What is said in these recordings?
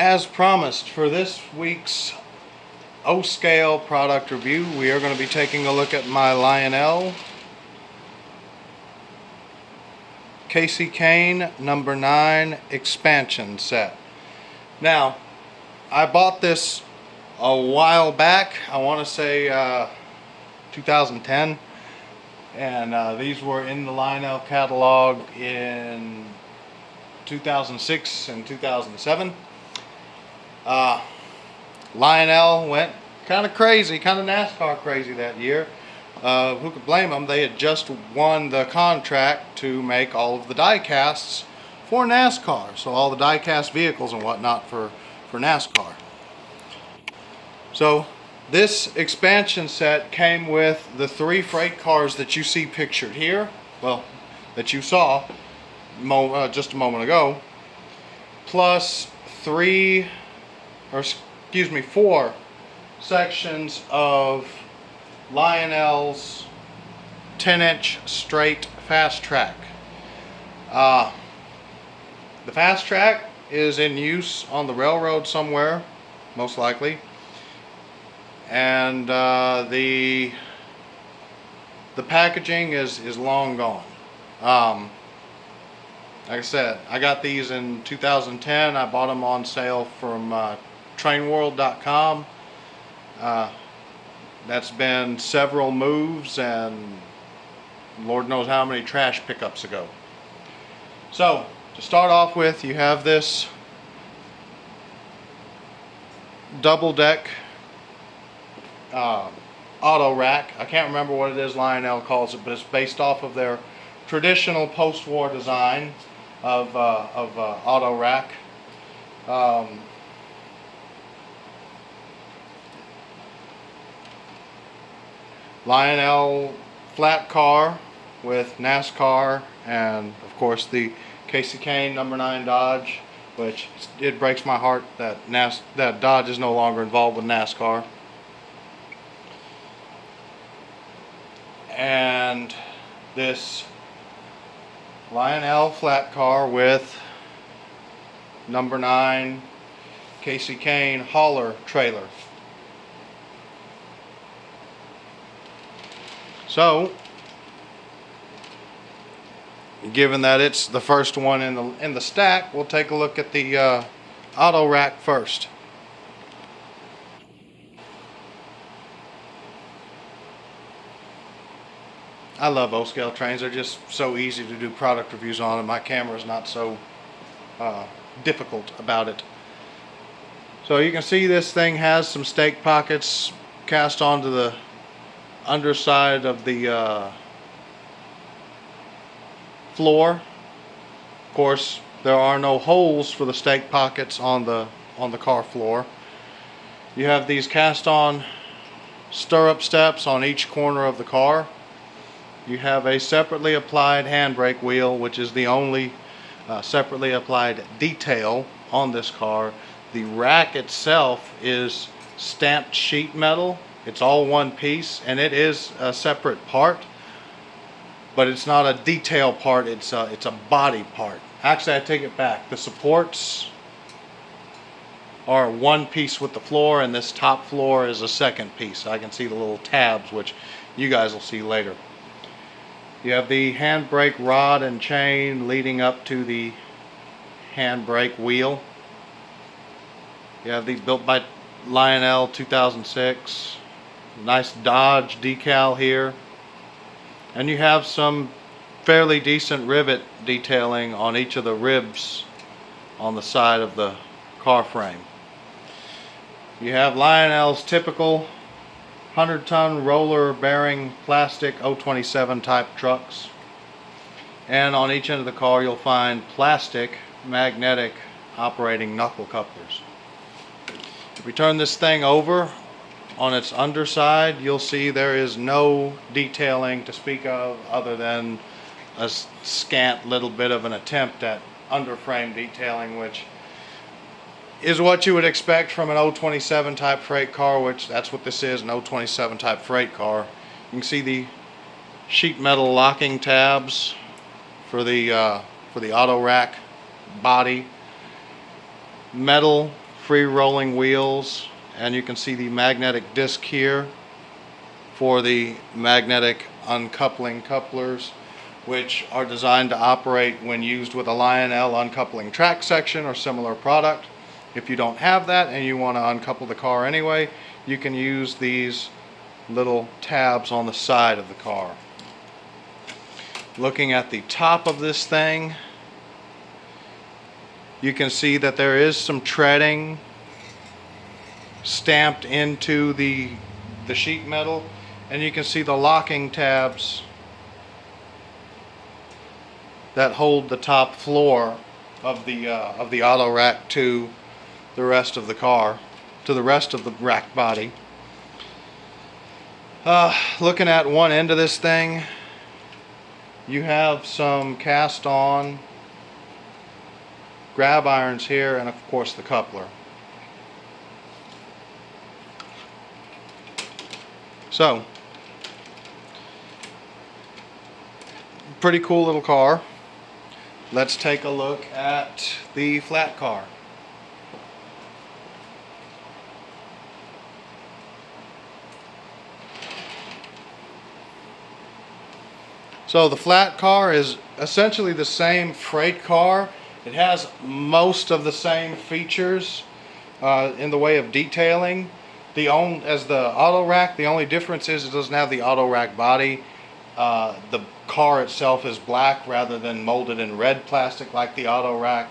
As promised, for this week's O-Scale product review, we are going to be taking a look at my Lionel Kasey Kahne number 9 expansion set. Now, I bought this a while back, I want to say 2010, and these were in the Lionel catalog in 2006 and 2007. Lionel went kind of crazy, kind of NASCAR crazy that year. Who could blame them? They had just won the contract to make all of the die casts for NASCAR, so all the die cast vehicles and whatnot for NASCAR. So this expansion set came with the 3 freight cars that you see pictured here, well, that you saw just a moment ago, plus 4 sections of Lionel's 10-inch straight fast track. The fast track is in use on the railroad somewhere, most likely, and the packaging is long gone. Like I said, I got these in 2010. I bought them on sale from trainworld.com. That's been several moves and Lord knows how many trash pickups ago. So to start off with, you have this double deck auto rack. I can't remember what it is Lionel calls it, but it's based off of their traditional post-war design of auto rack. Lionel flat car with NASCAR and of course the Kasey Kahne number 9 Dodge, which it breaks my heart that that Dodge is no longer involved with NASCAR. And this Lionel flat car with number 9 Kasey Kahne hauler trailer. So, given that it's the first one in the stack, we'll take a look at the auto rack first. I love O-Scale trains. They're just so easy to do product reviews on, and my camera is not so difficult about it. So you can see this thing has some stake pockets cast onto the underside of the floor. Of course, there are no holes for the stake pockets on the car floor. You have these cast on stirrup steps on each corner of the car. You have a separately applied handbrake wheel, which is the only separately applied detail on this car. The rack itself is stamped sheet metal. It's all one piece, and it is a separate part, but it's not a detail part, it's a body part. Actually, I take it back. The supports are one piece with the floor, and this top floor is a second piece. I can see the little tabs, which you guys will see later. You have the handbrake rod and chain leading up to the handbrake wheel. You have these built by Lionel 2006. Nice Dodge decal here, and you have some fairly decent rivet detailing on each of the ribs on the side of the car frame. You have Lionel's typical 100-ton roller bearing plastic 027 type trucks, and on each end of the car you'll find plastic magnetic operating knuckle couplers. If we turn this thing over, on its underside, you'll see there is no detailing to speak of other than a scant little bit of an attempt at underframe detailing, which is what you would expect from an 027 type freight car, which that's what this is, an 027 type freight car. You can see the sheet metal locking tabs for the auto rack body, metal free rolling wheels, and you can see the magnetic disc here for the magnetic uncoupling couplers, which are designed to operate when used with a Lionel uncoupling track section or similar product. If you don't have that and you want to uncouple the car anyway, you can use these little tabs on the side of the car. Looking at the top of this thing, you can see that there is some treading stamped into the sheet metal, and you can see the locking tabs that hold the top floor of the auto rack to the rest of the car, to the rest of the rack body. Looking at one end of this thing, you have some cast on grab irons here, and of course the coupler. So, pretty cool little car. Let's take a look at the flat car. So the flat car is essentially the same freight car. It has most of the same features in the way of detailing. As the auto rack, the only difference is it doesn't have the auto rack body. The car itself is black rather than molded in red plastic like the auto rack,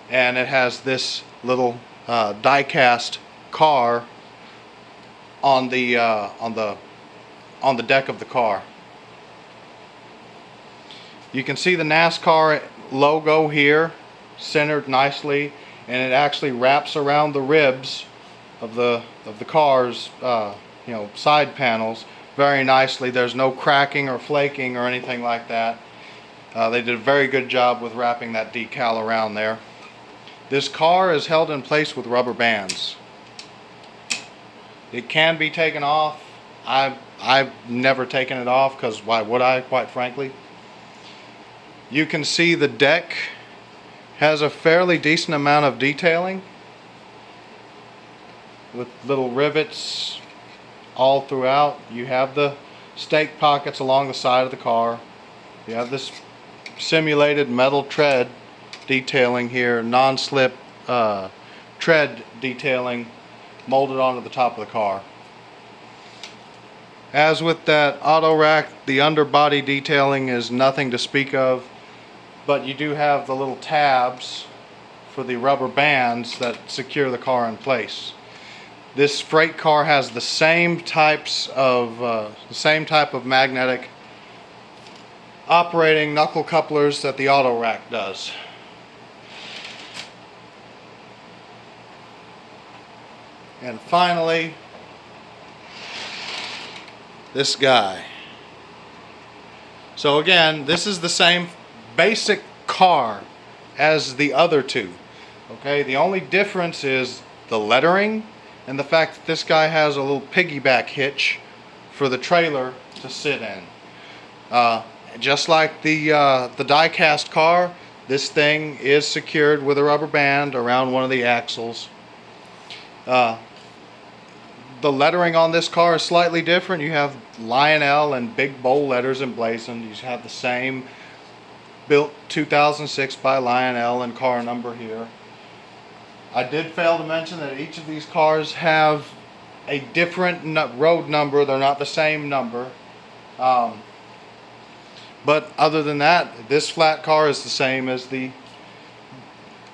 and it has this little die-cast car on the deck of the car. You can see the NASCAR logo here, centered nicely, and it actually wraps around the ribs of the car's side panels very nicely. There's no cracking or flaking or anything like that. They did a very good job with wrapping that decal around there. This car is held in place with rubber bands. It can be taken off. I've never taken it off, because why would I, quite frankly? You can see the deck has a fairly decent amount of detailing with little rivets all throughout. You have the stake pockets along the side of the car. You have this simulated metal tread detailing here, non-slip tread detailing molded onto the top of the car. As with that auto rack, the underbody detailing is nothing to speak of, but you do have the little tabs for the rubber bands that secure the car in place. This freight car has the same type of magnetic operating knuckle couplers that the auto rack does. And finally, this guy. So again, this is the same basic car as the other two. Okay, the only difference is the lettering and the fact that this guy has a little piggyback hitch for the trailer to sit in. Just like the die-cast car, this thing is secured with a rubber band around one of the axles. The lettering on this car is slightly different. You have Lionel and big bold letters emblazoned. You have the same built 2006 by Lionel and car number here. I did fail to mention that each of these cars have a different road number. They're not the same number. But other than that, this flat car is the same as the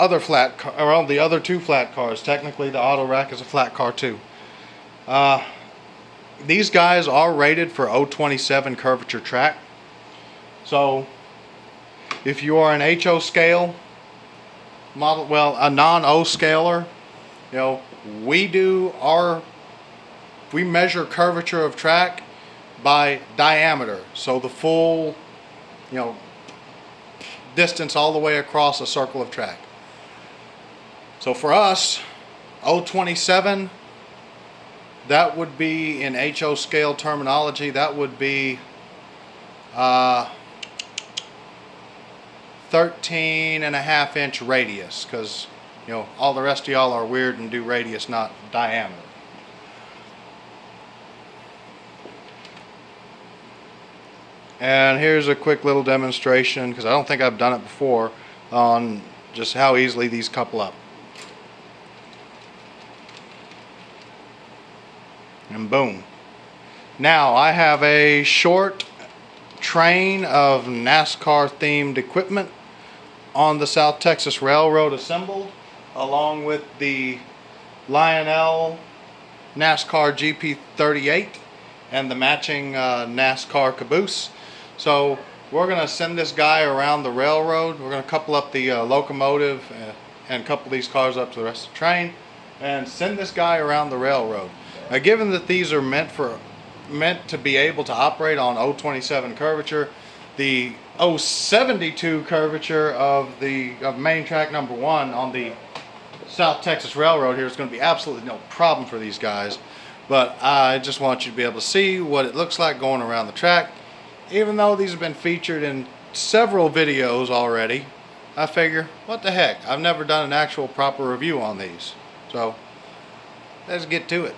other flat car, or the other two flat cars. Technically, the auto rack is a flat car too. These guys are rated for 027 curvature track. So if you are an HO scale model, well, a non-O scaler, we measure curvature of track by diameter. So the full, distance all the way across a circle of track. So for us, 027, that would be, in HO scale terminology, that would be 13.5 inch radius, because You know, all the rest of y'all are weird and do radius, not diameter. And here's a quick little demonstration, because I don't think I've done it before, on just how easily these couple up. And boom. Now I have a short train of NASCAR themed equipment on the South Texas Railroad assembled, along with the Lionel NASCAR GP38 and the matching NASCAR caboose. So we're going to send this guy around the railroad. We're going to couple up the locomotive and couple these cars up to the rest of the train and send this guy around the railroad. Now, given that these are meant to be able to operate on 027 curvature, the 072 curvature of main track number 1 on the South Texas Railroad here is going to be absolutely no problem for these guys. But I just want you to be able to see what it looks like going around the track. Even though these have been featured in several videos already, I figure, what the heck, I've never done an actual proper review on these. So let's get to it.